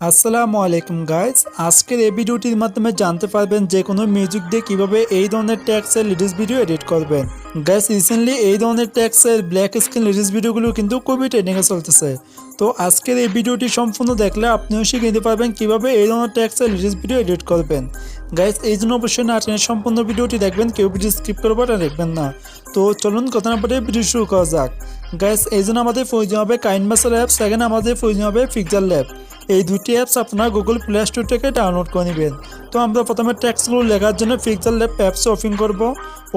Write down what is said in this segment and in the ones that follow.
আসসালামু আলাইকুম গাইস, আজকের এই ভিডিওটির মাধ্যমে জানতে পারবেন যে কোনো মিউজিক দিয়ে কিভাবে এই ধরনের ট্যাক্সের লিরিক্স ভিডিও এডিট করবেন। গাইস, রিসেন্টলি এই ধরনের ট্যাক্সের ব্ল্যাক স্ক্রিন লিরিক্স ভিডিওগুলো কিন্তু খুবই ট্রেন্ডিংয়ে চলতেছে। তো আজকের এই ভিডিওটি সম্পূর্ণ দেখলে আপনিও শিখে নিতে পারবেন কিভাবে এই ধরনের ট্যাক্সের লিরিক্স ভিডিও এডিট করবেন। গাইস, এই জন্য অবশ্যই না টেনে সম্পূর্ণ ভিডিওটি দেখবেন, কেউ ভিডিও স্কিপ করবেন না দেখবেন না। তো চলুন কথা না বলে ভিডিও শুরু করা যাক। গাইস, এই জন্য আমাদের প্রয়োজন হবে কাইনমাস্টার অ্যাপ, সেকেন্ড আমাদের প্রয়োজন হবে PixelLb। এই দুটি অ্যাপস আপনারা গুগল প্লে স্টোর থেকে ডাউনলোড করে নেবেন। তো আমরা প্রথমে টেক্সটগুলো লেখার জন্য PixelLb অ্যাপসে ওপেন করব।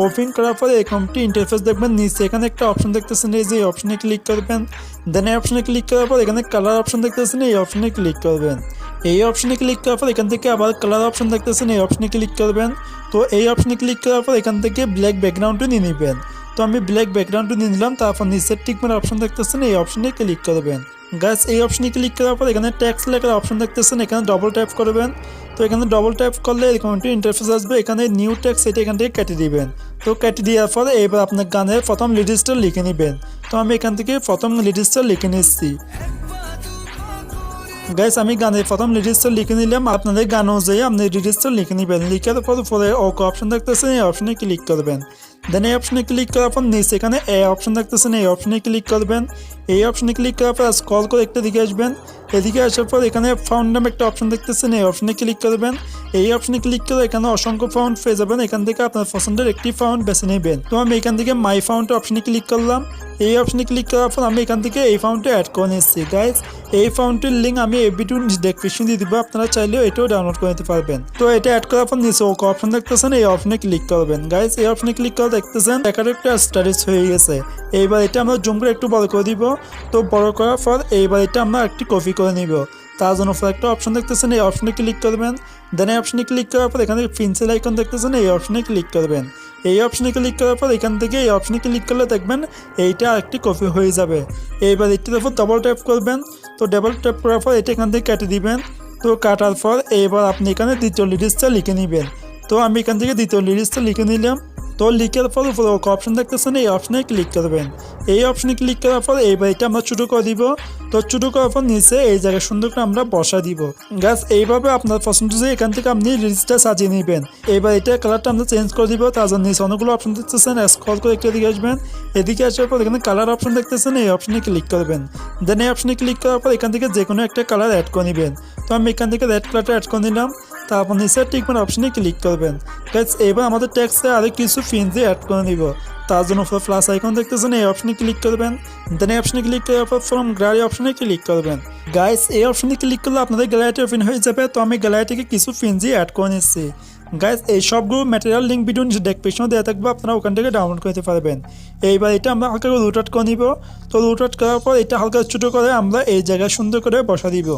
ওপেন করার পরে এরকমটি ইন্টারফেস দেখবেন, নিচে এখানে একটা অপশন দেখতেছেন, এই যে এই অপশনে ক্লিক করবেন। দেন এই অপশনে ক্লিক করার পর এখানে কালার অপশন দেখতেছেন, এই অপশনে ক্লিক করবেন। এই অপশনে ক্লিক করার পর এখান থেকে আবার কালার অপশন দেখতেছেন, এই অপশনে ক্লিক করবেন। তো এই অপশনে ক্লিক করার পর এখান থেকে ব্ল্যাক ব্যাকগ্রাউন্ডও নিয়ে নেবেন। তো আমি ব্ল্যাক ব্যাকগ্রাউন্ডও নিয়ে নিলাম। তারপর নিচের টিকমার অপশন দেখতেছেন, এই অপশনে ক্লিক করবেন। গাইস, এই অপশনে ক্লিক করার পর এখানে টেক্সট লেখার অপশন দেখতেছেন, এখানে ডবল ট্যাপ করবেন। তো এখানে ডবল ট্যাপ করলে এরকম একটা ইন্টারফেস আসবে, এখানে নিউ টেক্সট এটা এখান থেকে কেটে দিবেন। তো কেটে দেওয়ার পরে এবার আপনার গানের প্রথম লিরিক্সটা লিখে নেবেন। তো আমি এখান থেকে প্রথম লিরিক্সটা লিখে নিচ্ছি। গাইস, আমি গানের প্রথম লিরিক্সটা লিখে নিলাম। আপনাদের গান অনুযায়ী আপনি লিরিক্সটা লিখে নেবেন। লিখার পর পরে ওকে অপশন দেখতেছেন, এই অপশনে ক্লিক করবেন। দেন এই অপশনে ক্লিক করার পর নিচে এখানে এ অপশন দেখতেছেন, এই অপশনে ক্লিক করবেন। এই অপশনে ক্লিক করার পর স্ক্রল করে একটা দিকে আসবেন। এদিকে আসার পর এখানে ফাউন্ড নামে একটা অপশন দেখতেছেন, এই অপশনে ক্লিক করবেন। এই অপশনে ক্লিক করে এখানে অসংখ্য ফাউন্ড পেয়ে যাবেন, এখান থেকে আপনার পছন্দের একটি ফাউন্ড বেছে নেবেন। তো আমি এখান থেকে মাই ফাউন্ড অপশনে ক্লিক করলাম। এই অপশনে ক্লিক করার পর আমি এখান থেকে এই ফাউন্ডটা অ্যাড করে নিচ্ছি। গাইস, এই ফাউন্ডটির লিঙ্ক আমি এই ভিডিওর ডেসক্রিপশন দিয়ে দিব, আপনারা চাইলেও এটাও ডাউনলোড করে নিতে পারবেন। তো এটা অ্যাড করার পর নিচে ওকে অপশন দেখতেছেন, এই অপশনে ক্লিক করবেন। গাইস, এই অপশনে ক্লিক করে দেখতেছেন একটা স্টাডিশ হয়ে গেছে। এইবার এটা আমরা জুম করে একটু বড় করে দিব। তো বড় করার পর এইবার এটা আমরা একটি কপি করে নিব। তার জন্য একটা অপশন দেখতেছেন, এই অপশনে ক্লিক করবেন। দেন এই অপশনে ক্লিক করার পর এখানে পেন্সিল আইকন দেখতেছেন, এই অপশনে ক্লিক করবেন। এই অপশনে ক্লিক করার পর এখান থেকে এই অপশনে ক্লিক করলে দেখবেন এইটা আরেকটি কপি হয়ে যাবে। এইবার এটির উপর ডবল ট্যাপ করবেন। তো ডবল ট্যাপ করার পর এটা এখান থেকে কেটে দিবেন। তো কাটার পর এইবার আপনি এখানে দ্বিতীয় লিরিক্সটা লিখে নেবেন। তো আমি এখান থেকে দ্বিতীয় লিরিক্সটা লিখে নিলাম। তো লিখার পর উপরে অপশন দেখতেছেন, এই অপশনে ক্লিক করবেন। এই অপশনে ক্লিক করার পর এইবার এটা আমরা ছোটো করে দিব। তো ছোটো করার পর নিচে এই জায়গায় সুন্দর করে আমরা বসা দিব। গাছ, এইভাবে আপনার পছন্দ যে এখান থেকে আপনি লিরিক্সটা সাজিয়ে নেবেন। এইবার এটা কালারটা আমরা চেঞ্জ করে দিব। তার জন্য নিচে অনেকগুলো অপশন দেখতেছেন, স্ক্রল করে একটা দিকে আসবেন। এদিকে আসার পর এখানে কালার অপশন দেখতেছেন, এই অপশনে ক্লিক করবেন। দেন এই অপশনে ক্লিক করার পর এখান থেকে যে কোনো একটা কালার অ্যাড করে নেবেন। তো আমি এখান থেকে রেড কালারটা অ্যাড করে নিলাম। তারপর নিচে টিকমার অপশনে ক্লিক করবেন। গাইস, এবার আমাদের টেক্সটে আরও কিছু ফিনজি অ্যাড করে নিব। তার জন্য উপরে প্লাস আইকন দেখতেছেন, এই অপশনে ক্লিক করবেন। দেন এই অপশনে ক্লিক করার পর ফ্রম গ্যালারি অপশনে ক্লিক করবেন। গাইস, এই অপশনে ক্লিক করলে আপনাদের গ্যালারিটি ওপেন হয়ে যাবে। তো আমি গ্যালারি থেকে কিছু ফিনজি অ্যাড করে নিচ্ছি। গাইস, এই সবগুলো ম্যাটেরিয়াল লিঙ্ক ভিডিও নিচে ডেসক্রিপশনে দেওয়া থাকবে, আপনারা ওখান থেকে ডাউনলোড করতে পারবেন। এইবার এটা আমরা হালকা করে রোটেট করে নিব। তো রোটেট করার পর এটা হালকা ছোটো করে আমরা এই জায়গায় সুন্দর করে বসা দিব।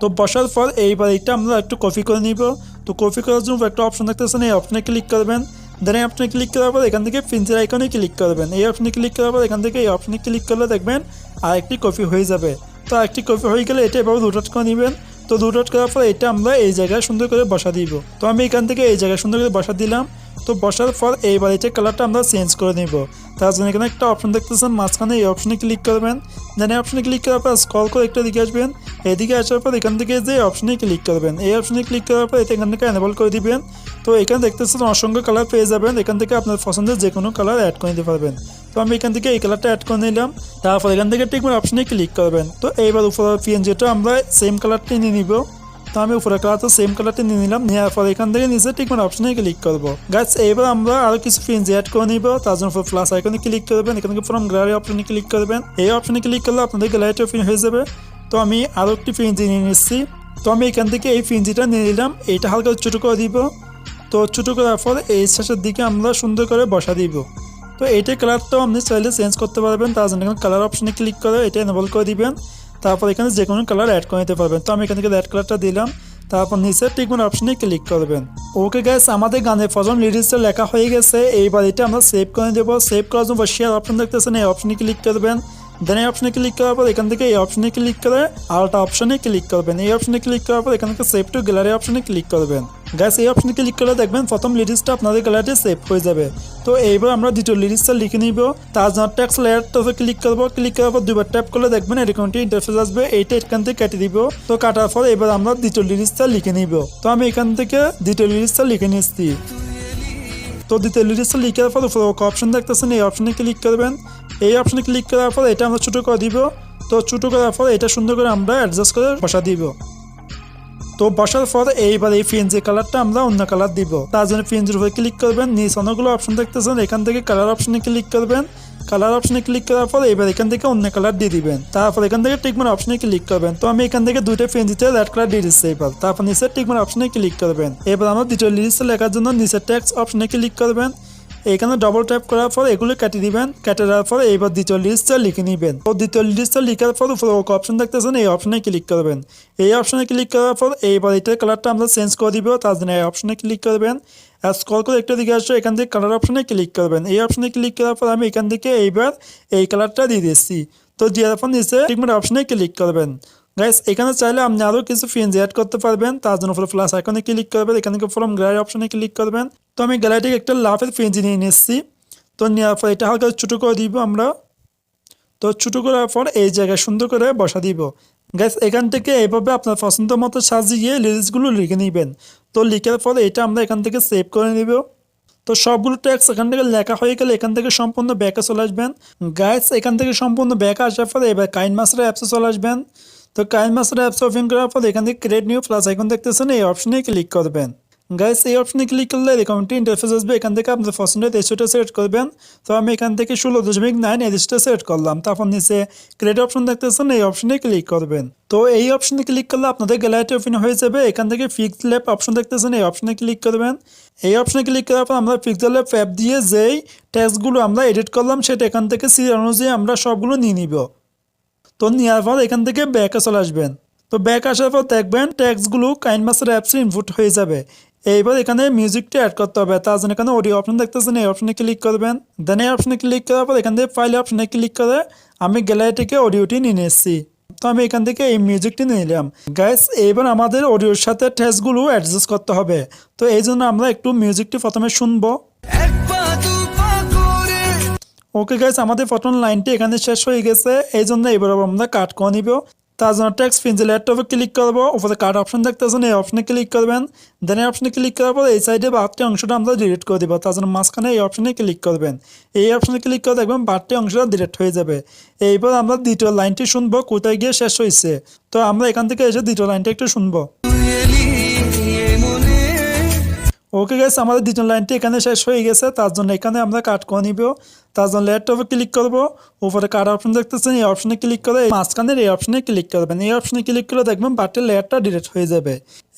তো বসার পর এইবার এটা আমরা একটু কপি করে নিব। তো কপি করার জন্য একটা অপশন থাকতেছেন, এই অপশনে ক্লিক করবেন। দেন এই অপশনে ক্লিক করার পর এখান থেকে পেন্সিল আইকনে ক্লিক করবেন। এই অপশনে ক্লিক করার পর এখান থেকে এই অপশনে ক্লিক করলে দেখবেন আরেকটি কপি হয়ে যাবে। তো আরেকটি কপি হয়ে গেলে এটা এভাবে রোটেট করে নেবেন। তো রোটেট করার পর এটা আমরা এই জায়গায় সুন্দর করে বসা দিব। তো আমি এখান থেকে এই জায়গায় সুন্দর করে বসা দিলাম। তো বসার পর এইবার এটা কালারটা আমরা চেঞ্জ করে নিব। তার জন্য এখানে একটা অপশন দেখতেছেন মাঝখানে, এই অপশনে ক্লিক করবেন। দেন এই অপশনে ক্লিক করার পর স্ক্রল করে একটা দিকে আসবেন। এদিকে আসার পর এখান থেকে যে অপশনে ক্লিক করবেন। এই অপশনে ক্লিক করার পর এটা এখান থেকে এনেবল করে দিবেন। তো এখানে দেখতেছেন অসংখ্য কালার পেয়ে যাবেন, এখান থেকে আপনার পছন্দের যে কোনো কালার অ্যাড করে নিতে পারবেন। তো আমি এখান থেকে এই কালারটা অ্যাড করে নিলাম। তারপর এখান থেকে টিকমার অপশনে ক্লিক করবেন। তো এইবার উপরে পিএনজিটা আমরা সেম কালারটি নিয়ে নিব। তো আমি উপরে কালারটা সেম কালারটি নিয়ে নিলাম। নেওয়ার পর এখান থেকে নিচে টিকমার অপশনে ক্লিক করবো। গাইস, এইবার আমরা আরও কিছু পিএনজি অ্যাড করে নিব। তার জন্য প্লাস আইকনে ক্লিক করবেন। এখান থেকে ফ্রম গ্যালারি অপশনে ক্লিক করবেন। এই অপশনে ক্লিক করলে আপনাদের গ্যালারিটা ওপেন হয়ে যাবে। তো আমি আরও একটি পিএনজি নিয়ে নিচ্ছি। তো আমি এখান থেকে এই পিএনজিটা নিয়ে নিলাম। এইটা হালকা ছোটো করে দিব। তো ছোটো করার পর এই শেষের দিকে আমরা সুন্দর করে বসা দিব। তো এইটার কালারটাও আপনি চাইলে চেঞ্জ করতে পারবেন। তার জন্য এখানে কালার অপশনে ক্লিক করে এটা এনেবল করে দিবেন। তারপর এখানে যে কোনো কালার অ্যাড করে নিতে পারবেন। তো আমি এখান থেকে রেড কালারটা দিলাম। তারপর নিচে টিকমার অপশনে ক্লিক করবেন। ওকে গাইস, আমাদের গানের প্রথম লিরিক্সটা লেখা হয়ে গেছে। এইবার এটা আমরা সেভ করে দেবো। সেভ করার জন্য শেয়ার অপশন দেখতেছেন, এই অপশনে ক্লিক করবেন। দেন এই অপশনে ক্লিক করার পর এখান থেকে এই অপশনে ক্লিক করে আলটা অপশনে ক্লিক করবেন। এই অপশনে ক্লিক করার পর এখান থেকে সেভ টু গ্যালারি অপশনে ক্লিক করবেন। গাইস এই অপশনে ক্লিক করলে দেখবেন প্রথম লিরিক্সটা আপনাদের গ্যালারিতে সেভ হয়ে যাবে। তো এইবার আমরা দ্বিতীয় লিরিক্সটা লিখে নিব। তার জন্য টেক্সট লেয়ারটাতে ক্লিক করব, ক্লিক করার পর দুবার ট্যাপ করলে দেখবেন এরকম একটি ইন্টারফেস আসবে। এইটা এখান থেকে কেটে দিব। তো কাটার পর এবার আমরা দ্বিতীয় লিরিক্সটা লিখে নিব। তো আমি এখান থেকে দ্বিতীয় লিরিক্সটা লিখে নিচ্ছি। তো দ্বিতীয় লিরিক্সটা লিখার পর উপরে ওকে অপশন দেখতেছেন, এই অপশনে ক্লিক করবেন। এই অপশনে ক্লিক করার পর এটা আমরা ছোটো করে দিব। তো ছোটো করার পর এটা সুন্দর করে আমরা অ্যাডজাস্ট করে বসা দিব। তো বসার পর এইবার এই পিএনজি কালারটা আমরা অন্য কালার দিব। তার জন্য পিএনজির উপরে ক্লিক করবেন, নিচে অনেকগুলো অপশন দেখতেছেন, এখান থেকে কালার অপশনে ক্লিক করবেন। কালার অপশনে ক্লিক করার পর এবার এখান থেকে অন্য কালার দিয়ে দিবেন। তারপর এখান থেকে টিকমার্ক অপশনে ক্লিক করবেন। তো আমি এখান থেকে দুইটা পিএনজিতে রেড কালার দিয়ে দিচ্ছি। এবার তারপর নিচে টিকমার্ক অপশনে ক্লিক করবেন। এবার আমরা দ্বিতীয় লিরিক্স লেখার জন্য নিচে টেক্সট অপশনে ক্লিক করবেন। এখানে ডবল ট্যাপ করার পর এগুলো কেটে দিবেন। কেটে দেওয়ার পর এইবার দ্বিতীয় লিস্টটা লিখে নেবেন। তো দ্বিতীয় লিস্টটা লিখার পর উপরে ওকে অপশন দেখতেছেন, এই অপশনে ক্লিক করবেন। এই অপশনে ক্লিক করার পর এইবার এটার কালারটা আমরা চেঞ্জ করে দিব। তার জন্য এই অপশনে ক্লিক করবেন। আর স্ক্রল করে একটা দিকে আসলে এখান থেকে কালার অপশনে ক্লিক করবেন। এই অপশনে ক্লিক করার পর আমি এখান থেকে এইবার এই কালারটা দিয়ে দিচ্ছি। তো দেওয়ার পর নিচে টিকমার্ক অপশনে ক্লিক করবেন। গাইস এখানে চাইলে আপনি আরও কিছু পিএনজি অ্যাড করতে পারবেন। তার জন্য উপরে প্লাস আইকনে ক্লিক করবেন। এখান থেকে ফ্রম গ্যালারি অপশনে ক্লিক করবেন। তো আমি গ্যালারি থেকে একটা লাভের পিএনজি নিয়ে নিচ্ছি। তো নেওয়ার পর এটা হালকা ছোটো করে দিব আমরা। তো ছোটো করার পর এই জায়গায় সুন্দর করে বসা দিব। গ্যাস এখান থেকে এইভাবে আপনার পছন্দ মতো সাজিয়ে লিরিক্সগুলো লিখে নেবেন। তো লিখার পর এটা আমরা এখান থেকে সেভ করে নিব। তো সবগুলো ট্যাক্স এখান থেকে লেখা হয়ে গেলে এখান থেকে সম্পূর্ণ ব্যাকে চলে আসবেন। গাইস এখান থেকে সম্পূর্ণ ব্যাকে আসার পর এবার কাইনমাস্টার অ্যাপসে চলে আসবেন। তো কাইনমাস্টার অ্যাপস ওপেন করার পর এখান থেকে ক্রিয়েট নিউ প্লাস আইকন দেখতেছেন, এই অপশনে ক্লিক করবেন। গাইস এই অপশনে ক্লিক করলে এরকম একটি ইন্টারফেস আসবে। এখান থেকে আপনার পছন্দের রেশিওটা সিলেক্ট করবেন। তো আমি এখান থেকে 16.9 এই রেশিওটা সিলেক্ট করলাম। তারপর নিচে ক্রিয়েট অপশন দেখতেছেন, এই অপশনে ক্লিক করবেন। তো এই অপশনে ক্লিক করলে আপনাদের গ্যালারিটি ওপেন হয়ে যাবে। এখান থেকে পিক্সেলLb অপশন দেখতেছেন, এই অপশনে ক্লিক করবেন। এই অপশনে ক্লিক করার পর আমরা পিক্সেলLb অ্যাপ দিয়ে যেই টেক্সটগুলো আমরা এডিট করলাম সেটা এখান থেকে সিরিয়াল অনুযায়ী আমরা সবগুলো নিয়ে নিব। তো নেওয়ার পর এখান থেকে ব্যাকে চলে আসবেন। তো ব্যাক আসার পর দেখবেন টেক্সটগুলো কাইনমাস্টার অ্যাপসে ইনপুট হয়ে যাবে। এইবার এখানে মিউজিকটা অ্যাড করতে হবে। তার জন্য এখানে অডিও অপশন দেখতেছেন, এই অপশনে ক্লিক করবেন। দেন এই অপশনে ক্লিক করার পর এখান থেকে ফাইল অপশনে ক্লিক করে আমি গ্যালারি থেকে অডিওটি নিয়ে এসেছি। তো আমি এখান থেকে এই মিউজিকটি নিয়ে নিলাম। গাইস এইবার আমাদের অডিওর সাথে টেক্সটগুলো অ্যাডজাস্ট করতে হবে। তো এই জন্য আমরা একটু মিউজিকটি প্রথমে শুনবো। ওকে গাইস আমাদের প্রথম লাইনটি এখানে শেষ হয়ে গেছে। এই জন্য এবার আমরা কাট করে নিব। তার জন্য টেক্সট পেন্সিল ল্যাপটপে ক্লিক করবো। উপরে কাট অপশন দেখতেছেন, এই অপশনে ক্লিক করবেন। দেন এই অপশনে ক্লিক করার পর এই সাইডে বাড়তি অংশটা আমরা ডিলিট করে দেবো। তার জন্য মাঝখানে এই অপশনে ক্লিক করবেন। এই অপশনে ক্লিক করে দেখবেন বাড়তি অংশটা ডিলিট হয়ে যাবে। এইবার আমরা দ্বিতীয় লাইনটি শুনবো কোথায় গিয়ে শেষ হয়েছে। তো আমরা এখান থেকে এসে দ্বিতীয় লাইনটা একটু শুনবো। ওকে গাইস আমাদের দ্বিতীয় লাইনটি এখানে শেষ হয়ে গেছে। তার জন্য এখানে আমরা কাট করে নিব। তার জন্য ল্যাপটপে ক্লিক করব। উপরে কাট অপশন দেখতেছেন, এই অপশনে ক্লিক করে মাঝখানের এই অপশনে ক্লিক করবেন। এই অপশনে ক্লিক করে দেখবেন বাড়তি লেয়ারটা ডিলিট হয়ে যাবে।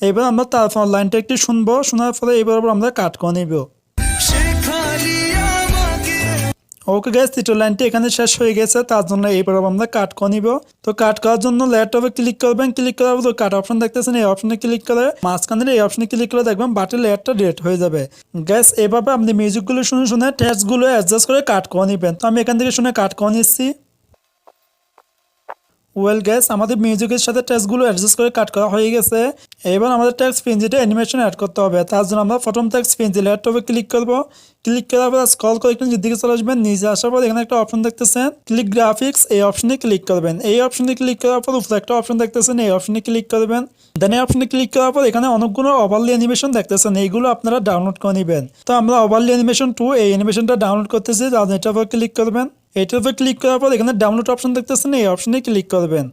এবার আমরা তারপর লাইনটা একটু শুনবো। শোনার পরে এবার আমরা কাট করে নিব। ওকে গাইস তৃতীয় লাইনটি এখানে শেষ হয়ে গেছে। তার জন্য এইবার আমরা কাট করে নিব। তো কাট করার জন্য ল্যাপটপে ক্লিক করবেন। ক্লিক করার পর কাট অপশন দেখতেছেন, এই অপশনে ক্লিক করে মাঝখানের এই অপশনে ক্লিক করে দেখবেন বাটি লেয়ারটা ডিলিট হয়ে যাবে। গাইস এভাবে আপনি মিউজিকগুলো শুনে শুনে টেক্সটগুলো অ্যাডজাস্ট করে কাট করে নেবেন। তো আমি এখান থেকে শুনে কাট করে নিচ্ছি। ওয়েল গাইস আমাদের মিউজিকের সাথে টেক্সটগুলো অ্যাডজাস্ট করে কাট করা হয়ে গেছে। এবার আমাদের টেক্সট পেন্সিলটা অ্যানিমেশন অ্যাড করতে হবে। তার জন্য আমরা প্রথম টেক্সট পেন্সিল ল্যাপটপে ক্লিক করব। ক্লিক করার পর স্ক্রল করে একটু নিচের দিকে চলে আসবেন। নিচে আসার পর এখানে একটা অপশন দেখতেছেন ক্লিক গ্রাফিক্স, এই অপশনে ক্লিক করবেন। এই অপশনে ক্লিক করার পর উপরে একটা অপশন দেখতেছেন, এই অপশনে ক্লিক করবেন। দেন এই অপশনে ক্লিক করার পর এখানে অনেকগুলো ওভারলি অ্যানিমেশন দেখতেছেন, এইগুলো আপনারা ডাউনলোড করে নেবেন। তো আমরা ওভারলি অ্যানিমেশন 2 এই অ্যানিমেশনটা ডাউনলোড করতেছি। তার জন্য এটার উপর ক্লিক করবেন। এটার উপর ক্লিক করার পর এখানে ডাউনলোড অপশন দেখতেছেন, এই অপশনে ক্লিক করবেন।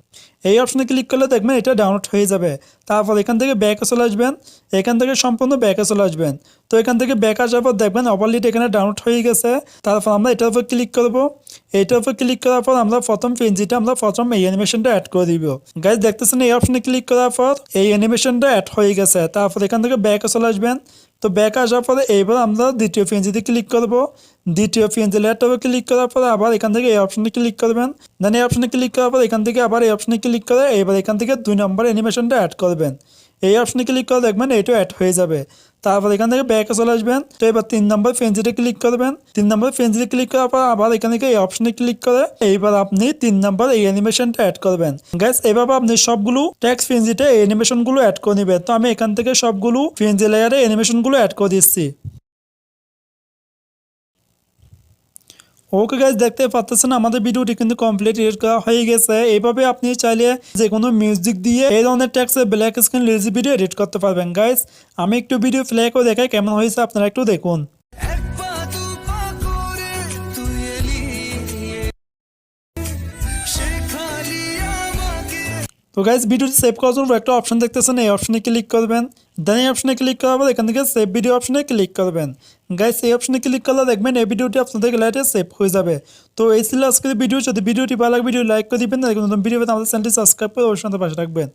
এই অপশনে ক্লিক করলে দেখবেন এটা ডাউনলোড হয়ে যাবে। তারপর এখান থেকে ব্যাকে চলে আসবেন। এখান থেকে সম্পূর্ণ ব্যাকে চলে আসবেন। তো এখান থেকে ব্যাক আসার পর দেখবেন ওভারলিটা এখানে ডাউনলোড হয়ে গেছে। তারপর আমরা এটার উপর ক্লিক করব। এটার উপর ক্লিক করার পর আমরা প্রথম পেন্সিলটা আমরা প্রথম এই অ্যানিমেশনটা অ্যাড করে দিব। গাইস দেখতেছেন এই অপশনে ক্লিক করার পর এই অ্যানিমেশনটা অ্যাড হয়ে গেছে। তারপর এখান থেকে ব্যাকে চলে আসবেন। তো ব্যাক আসার পরে এইবার আমরা দ্বিতীয় পেন্সিলে ক্লিক করব। দ্বিতীয় পেন্সিল ল্যাপটপে ক্লিক করার পরে আবার এখান থেকে এই অপশনে ক্লিক করবেন। দেন এই অপশনে ক্লিক করার পর এখান থেকে আবার এই অপশনে ক্লিক করে এবার এখান থেকে 2 নম্বর অ্যানিমেশনটা অ্যাড করবেন। এই অপশনে ক্লিক করে দেখবেন এইটা অ্যাড হয়ে যাবে। তারপর এখান থেকে ব্যাকে চলে আসবেন। তো এবার 3 নম্বর পেন্সিলে ক্লিক করবেন। 3 নম্বর পেন্সিলে ক্লিক করার পর আবার এখান থেকে এই অপশনে ক্লিক করে এইবার আপনি 3 নম্বর এই অ্যানিমেশনটা অ্যাড করবেন। গাইস এভাবে আপনি সবগুলো টেক্সট পেন্সিলে এই অ্যানিমেশনগুলো অ্যাড করে নেবেন। তো আমি এখান থেকে সবগুলো পেন্সিল লেয়ারে অ্যানিমেশনগুলো অ্যাড করে দিচ্ছি। ওকে গাইস, দেখতে পাচ্ছেন আমাদের ভিডিওটি কিন্তু কমপ্লিট এডিট করা হয়ে গেছে। এইভাবে আপনি চাইলে যে কোনো মিউজিক দিয়ে এই ধরনের টেক্সটে black screen lazy video edit করতে পারবেন। গাইস আমি একটু ভিডিও প্লে করে দেখাই কেমন হয়েছে, আপনারা একটু দেখুন। তো গাইস ভিডিওটি সেভ করার জন্য একটা অপশন দেখতেছেন, এই অপশনে ক্লিক করবেন। দেন এই অপশনে ক্লিক করার পর এখান থেকে সেভ ভিডিও অপশনে ক্লিক করবেন। গাইস এই অপশনে ক্লিক করলে দেখবেন এই ভিডিওটি আপনাদের গ্যালারিতে সেভ হয়ে যাবে। তো এই ছিল আজকের ভিডিও। যদি ভিডিওটি ভালো লাগে ভিডিও লাইক করে দিবেন, নতুন ভিডিও পেতে আমাদের চ্যানেলটি সাবস্ক্রাইব করে অবশ্যই পাশে রাখবেন।